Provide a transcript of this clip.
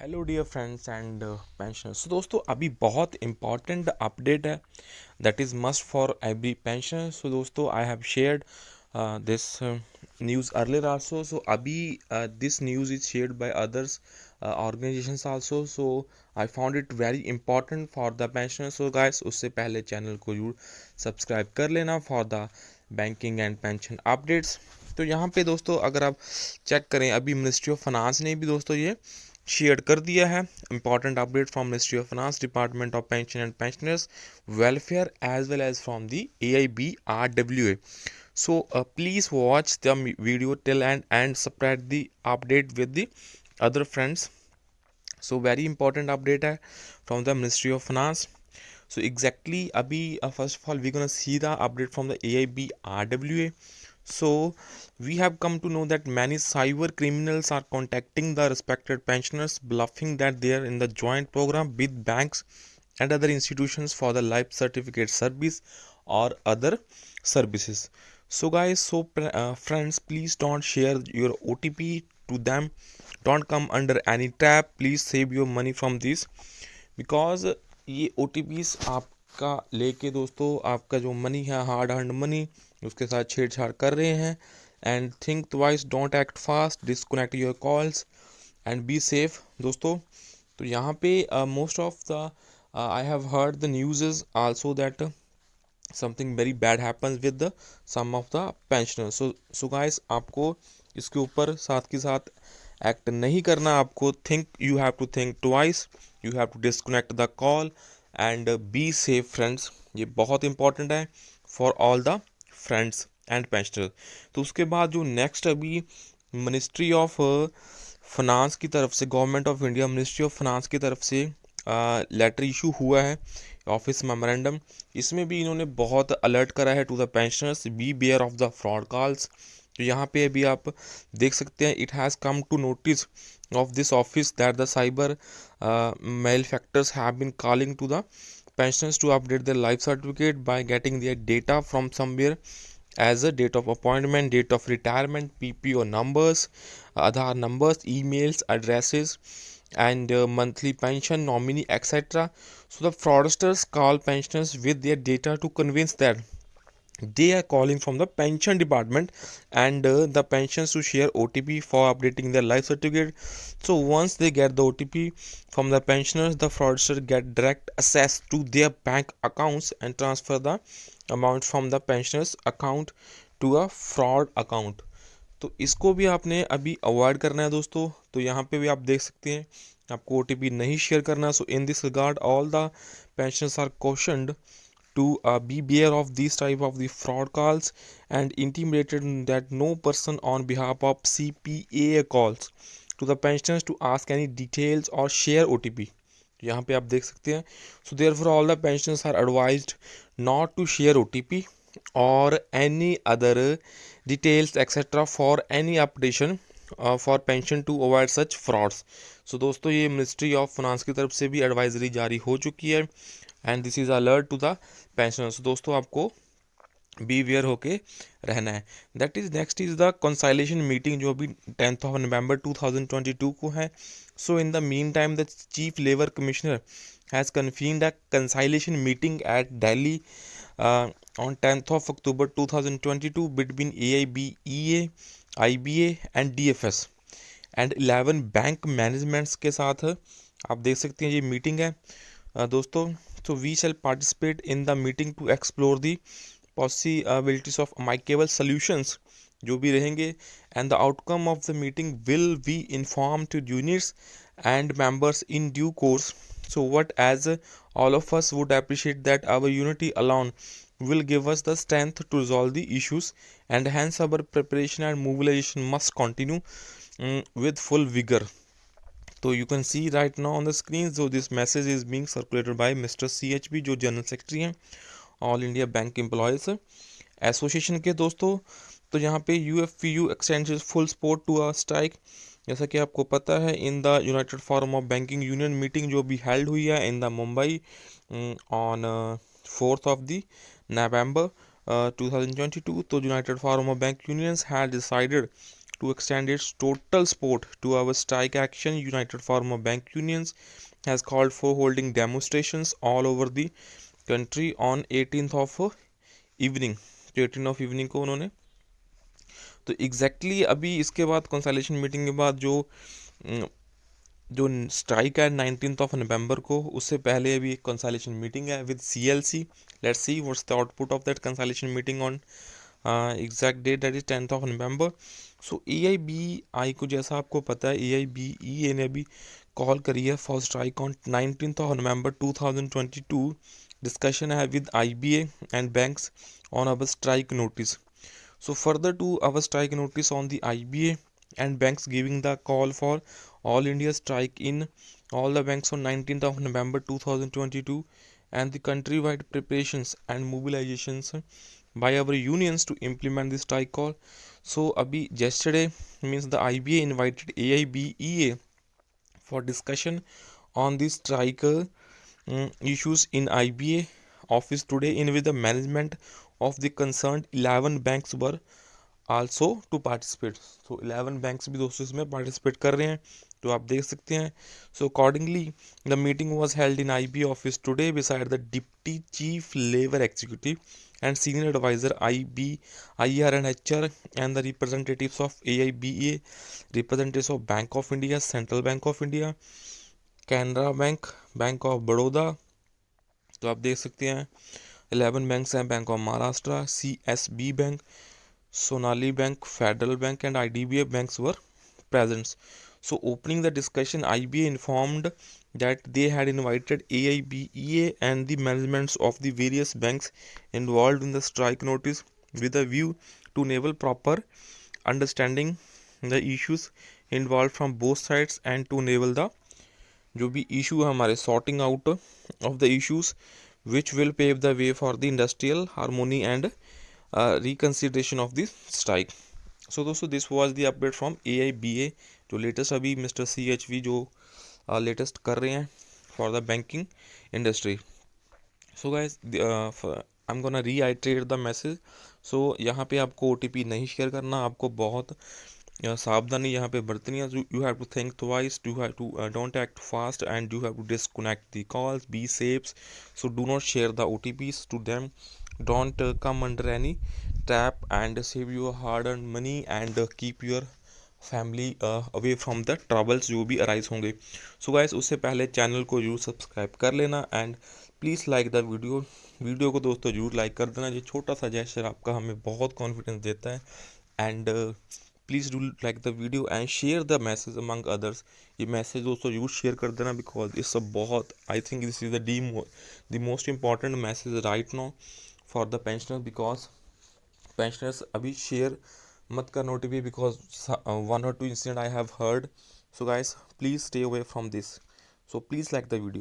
Hello dear friends and pensioners. तो दोस्तों अभी बहुत इम्पॉर्टेंट अपडेट है that is must for every pensioner. So दोस्तों I have shared this news earlier also. So अभी this news is shared by others organisations also. So I found it very important for the pensioner. So guys उससे पहले channel को जरूर subscribe कर लेना for the banking and pension updates. तो यहाँ पे दोस्तों अगर आप चेक करें अभी मिनिस्ट्री ऑफ फाइनेंस ने भी दोस्तों ये शेयर कर दिया है important update from ministry of finance, department of pension and pensioners welfare as well as from the AIBRWA. So please watch the video till and spread the update with the other friends. So very important update है from the Ministry of Finance. So exactly अभी first of all we're gonna see the update from the AIBRWA. So we have come to know that many cyber criminals are contacting the respected pensioners, bluffing that they are in the joint program with banks and other institutions for the life certificate service or other services. So guys, friends, please don't share your OTP to them. Don't come under any trap. Please save your money from this because ये OTPs आपका लेके दोस्तों आपका जो money है hard earned money उसके साथ छेड़छाड़ कर रहे हैं. And think twice, don't act fast, disconnect your calls and be safe दोस्तों. तो यहाँ पे most of the I have heard the news is also that something very bad happens with the some of the pensioner. So guys आपको इसके ऊपर साथ के साथ एक्ट नहीं करना. आपको you have to think twice, you have to disconnect the call and be safe friends. ये बहुत इंपॉर्टेंट है for all the friends and pensioner. तो उसके बाद जो नेक्स्ट अभी मिनिस्ट्री ऑफ फाइनेंस की तरफ से, government of India ministry of finance की तरफ से लेटर इशू हुआ है, ऑफिस मेमोरेंडम. इसमें भी इन्होंने बहुत अलर्ट करा है to the pensioners, beware of the fraud calls. तो यहाँ पे अभी आप देख सकते हैं it has come to notice of this office that the cyber malefactors have been calling to the pensioners to update their life certificate by getting their data from somewhere as a date of appointment, date of retirement, PPO numbers, Aadhaar numbers, emails, addresses, and monthly pension, nominee, etc. So the fraudsters call pensioners with their data to convince that they are calling from the pension department and the pensions to share OTP for updating their life certificate. So once they get the OTP from the pensioners, the fraudster get direct access to their bank accounts and transfer the amount from the pensioners account to a fraud account. तो इसको भी आपने अभी avoid करना है दोस्तों. तो यहाँ पे भी आप देख सकते हैं आपको OTP नहीं शेयर करना. So in this regard all the pensioners are cautioned to be aware of these type of the fraud calls and intimated that no person on behalf of CPA calls to the pensioners to ask any details or share OTP. यहाँ पे आप देख सकते हैं. So therefore all the pensioners are advised not to share OTP or any other details etc for any updation for pension to avoid such frauds. So दोस्तों ये ministry of finance की तरफ से भी एडवाइजरी जारी हो चुकी है and this is alert to the pensioners. दोस्तों आपको बी वेयर होके रहना है. That is next is the conciliation meeting जो अभी 10th of November 2022 को है. So in the mean time the chief labour commissioner has convened a conciliation meeting at Delhi on 10th of October 2022 between AIBEA, IBA and DFS and 11 bank managements के साथ आप देख सकते हैं ये मीटिंग है दोस्तों. तो we shall participate in the meeting to explore the possibilities of amicable solutions जो भी रहेंगे and the outcome of the meeting will be inform to units and members in due course. So what as all of us would appreciate that our unity alone will give us the strength to resolve the issues and hence our preparation and mobilization must continue with full vigor. So you can see right now on the screen, so this message is being circulated by Mr. CHB जो general secretary हैं all India bank employees association के दोस्तों. तो यहाँ पे UFPU extends full support to a strike. जैसा कि आपको पता है in the united forum of banking union meeting जो भी हेल्ड हुई है in the Mumbai on 4th of the November 2022. तो united forum of bank unions had decided to extend its total support to our strike action. United Farmer Bank Unions has called for holding demonstrations all over the country on 18th of evening, तो 18 of evening को उन्होंने, तो exactly exactly अभी इसके बाद consultation meeting के बाद जो स्ट्राइक है 19th ऑफ नवंबर को, उससे पहले अभी एक कंसल्टेशन मीटिंग है with CLC. Let's see what's the output of that consultation meeting on exact date, that is 10th of November. So AIBEA को, जैसा आपको पता है, एआईबीईए ने अभी कॉल करी है for strike on 19th of November 2022. Discussion I have with IBA and banks on our strike notice. So further to our strike notice on the IBA and banks giving the call for all India strike in all the banks on 19th of November 2022 and the countrywide preparations and mobilizations by our unions to implement the strike call. So abhi yesterday means the IBA invited AIBEA for discussion on the strike issues in IBA office today, in which the management of the concerned 11 banks were also to participate. So 11 banks भी दोस्तों इसमें participate कर रहे हैं, तो आप देख सकते हैं. So accordingly the meeting was held in IBA office today beside the Deputy Chief Labor Executive and Senior Advisor IB, IR and HR and the representatives of AIBA, representatives of Bank of India, Central Bank of India, Canara bank, bank of Baroda. तो आप देख सकते हैं 11 banks हैं. Bank of Maharashtra, CSB bank, Sonali bank, federal bank and IDBI banks were present. So opening the discussion, IBA informed that they had invited AIBEA and the managements of the various banks involved in the strike notice with a view to enable proper understanding the issues involved from both sides and to enable the जो भी issue है हमारे sorting out of the issues which will pave the way for the industrial harmony and reconsideration of the strike. So दोस्तों this was the update from AIBA, जो latest अभी mister CHV जो latest कर रहे हैं for the banking industry. So guys I am gonna reiterate the message. So यहाँ पे आपको OTP नहीं शेयर करना, आपको बहुत सावधानी यहाँ पे बरतनी है. You have to think twice, you have to don't act fast and you have to disconnect the calls, be safe. So do not share the OTPs to them, don't come under any trap and save your hard earn money and keep your family away from the troubles जो भी arise होंगे. सो guys उससे पहले channel को जरूर subscribe कर लेना and please like the video को दोस्तों जरूर लाइक कर देना. ये छोटा सा जेस्चर आपका हमें बहुत कॉन्फिडेंस देता है. And please do like the video and share the message among others. ये मैसेज दोस्तों यूज शेयर कर देना बिकॉज इस सब बहुत, I think this is the most important message right now for the pensioners, because pensioners अभी share मत करना OTP because 1 or 2 incident I have heard. So guys please stay away from this. So please like the video.